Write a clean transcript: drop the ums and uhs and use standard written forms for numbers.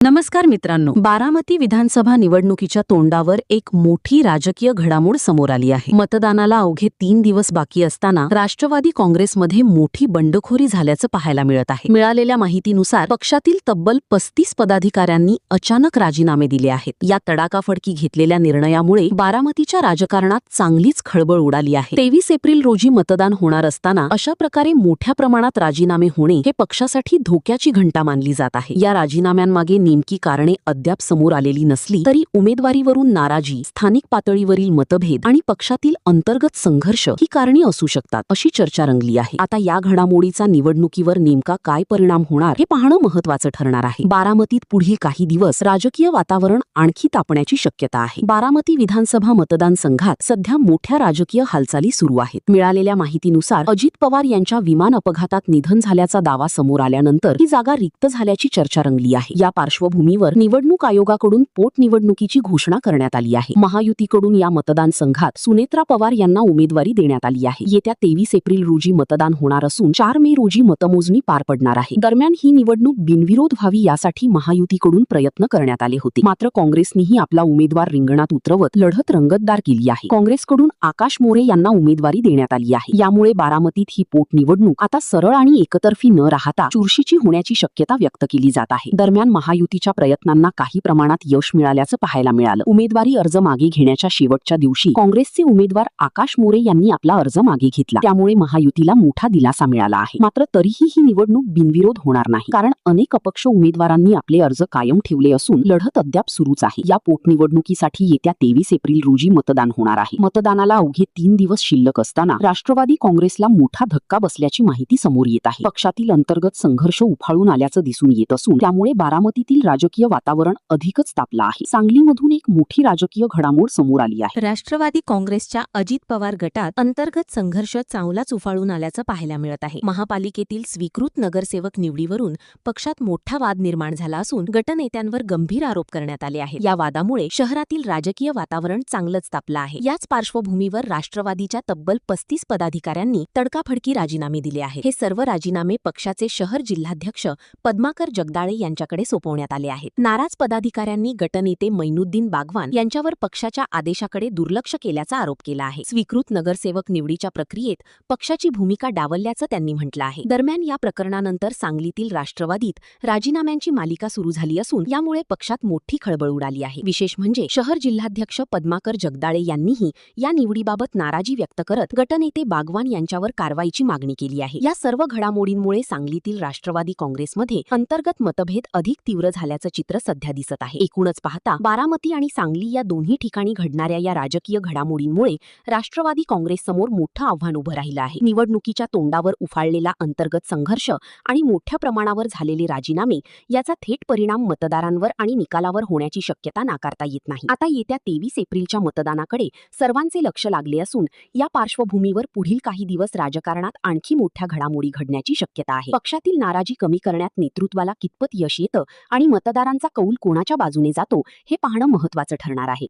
नमस्कार मित्रांनो, बारामती विधानसभा निवडणुकीच्या तोंडावर एक मोठी राजकीय घडामोड समोर आली आहे. मतदानाला अवघे 3 दिवस बाकी असताना राष्ट्रवादी काँग्रेसमध्ये मोठी बंडखोरी झाल्याचं पाहायला मिळत आहे. मिळालेल्या माहितीनुसार पक्षातील तब्बल 35 पदाधिकाऱ्यांनी अचानक राजीनामे दिले आहेत. या तडाखाफडकी घेतलेल्या निर्णयामुळे बारामतीच्या राजकारणात चांगलीच खळबळ उडाली आहे. 23 एप्रिल रोजी मतदान होणार असताना अशा प्रकारे मोठ्या प्रमाणात राजीनामे होणे हे पक्षासाठी धोक्याची घंटा मानली जात आहे. या राजीनाम्यांमागे नेमकी कारणे अद्याप समोर आलेली नसली तरी उमेदवारीवरून नाराजी, स्थानिक पातळीवरील मतभेद आणि पक्षातील अंतर्गत संघर्ष ही कारणे असू शकतात, अशी चर्चा रंगली आहे. आता या घडामोडीचा निवडणुकीवर नेमका काय परिणाम होणार हे पाहणं महत्त्वाचं ठरणार आहे. बारामतीत पुढील काही दिवस राजकीय वातावरण आणखी तापण्याची शक्यता आहे. बारामती विधानसभा मतदानसंघात सध्या मोठ्या राजकीय हालचाली सुरू आहेत. मिळालेल्या माहितीनुसार अजित पवार यांच्या विमान अपघातात निधन झाल्याचा दावा समोर आल्यानंतर ही जागा रिक्त झाल्याची चर्चा रंगली आहे. या पार्श्वभूमीवर निवडणूक आयोगाकडून पोटनिवडणुकीची घोषणा करण्यात आली आहे. महायुतीकडून या मतदानसंघात सुनेत्रा पवार यांना उमेदवारी देण्यात आली आहे. येत्या 23 एप्रिल रोजी मतदान होणार असून 4 मे रोजी मतमोजणी पार पडणार आहे. दरम्यान ही निवडणूक बिनविरोध व्हावी यासाठी महायुतीकडून प्रयत्न करण्यात आले होते. मात्र काँग्रेसनेही आपला उमेदवार रिंगणात उतरवत लढत रंगतदार केली आहे. काँग्रेसकडून आकाश मोरे यांना उमेदवारी देण्यात आली आहे. यामुळे बारामतीत ही पोटनिवडणूक आता सरळ आणि एकतर्फी न राहता चुरशीची होण्याची शक्यता व्यक्त केली जात आहे. दरम्यान महायुतीच्या प्रयत्नांना काही प्रमाणात यश मिळाल्याचं पाहायला मिळालं. उमेदवारी अर्ज मागे घेण्याच्या शेवटच्या दिवशी काँग्रेसचे उमेदवार आकाश मोरे यांनी आपला अर्ज मागे घेतला. त्यामुळे महायुतीला मोठा दिलासा मिळाला आहे. मात्र तरीही ही निवडणूक बिनविरोध होणार नाही, कारण अनेक अपक्ष उमेदवारांनी आपले अर्ज कायम ठेवले असून लढत अद्याप सुरूच आहे. या पोटनिवडणुकीसाठी येत्या 23 एप्रिल रोजी मतदान होणार आहे. मतदानाला अवघे 3 दिवस शिल्लक असताना राष्ट्रवादी काँग्रेसला मोठा धक्का बसल्याची माहिती समोर येत आहे. पक्षातील अंतर्गत संघर्ष उफाळून आल्याचं दिसून येत असून त्यामुळे बारामतीतील राजकीय वातावरण अधिकच तापलं आहे. सांगलीमधून एक मोठी राजकीय घडामोड समोर आली आहे. राष्ट्रवादी काँग्रेसच्या अजित पवार गटात अंतर्गत संघर्ष चांगलाच उफाळून आल्याचं पाहायला मिळत आहे. महापालिकेतील स्वीकृत नगरसेवक निवडीवरून पक्षात मोठा वाद निर्माण झाला असून गटनेत्यांवर गंभीर आरोप करण्यात आले आहेत. या वादामुळे शहरातील राजकीय वातावरण चांगलंच तापलं आहे. याच पार्श्वभूमीवर राष्ट्रवादीच्या तब्बल 35 पदाधिकाऱ्यांनी तडकाफडकी राजीनामे दिले आहेत. हे सर्व राजीनामे पक्षाचे शहर जिल्हाध्यक्ष पद्माकर जगदाळे यांच्याकडे सोपवण्यात आले आहेत. नाराज पदाधिकाऱ्यांनी गटनेते मैनुद्दीन बागवान यांच्यावर पक्षाच्या आदेशाकडे दुर्लक्ष केल्याचा आरोप केला आहे. स्वीकृत नगरसेवक निवडीच्या प्रक्रियेत पक्षाची भूमिका डावलल्याचं त्यांनी म्हटलं आहे. दरम्यान या प्रकरणानंतर सांगलीतील राष्ट्रवादीत राजीनाम्यांची मालिका सुरू झाली असून यामुळे पक्षात मोठी खळबळ उडाली आहे. विशेष म्हणजे शहर जिल्हाध्यक्ष पद्माकर जगदाळे यांनीही या निवडीबाबत नाराजी व्यक्त करत गटनेते बागवान यांच्यावर कारवाईची मागणी केली आहे. या सर्व घडामोडींमुळे सांगलीतील राष्ट्रवादी काँग्रेसमध्ये अंतर्गत मतभेद अधिक तीव्र झाल्याचं चित्र सध्या दिसत आहे. एकूणच पाहता बारामती आणि सांगली या दोन्ही ठिकाणी घडणाऱ्या या राजकीय घडामोडींमुळे राष्ट्रवादी काँग्रेससमोर मोठं आव्हान उभं राहिलं आहे. निवडणुकीच्या तोंडावर उफाळलेला अंतर्गत संघर्ष आणि मोठ्या प्रमाणावर झालेले राजीनामे याचा थेट परिणाम मतदारांवर आणि निकालावर होण्याची शक्यता नाकारता येत नाही. आता येत्या 23 एप्रिलच्या मतदानाकडे सर्वांचे लक्ष लागले असून या पार्श्वभूमीवर पुढील काही दिवस राजकारणात आणखी मोठ्या घडामोडी घडण्याची शक्यता आहे. पक्षातील नाराजी कमी करण्यात नेतृत्वाला कितपत यश येतं आणि मतदारांचा कौल कोणाच्या बाजूने जातो हे पाहणं महत्त्वाचं ठरणार आहे.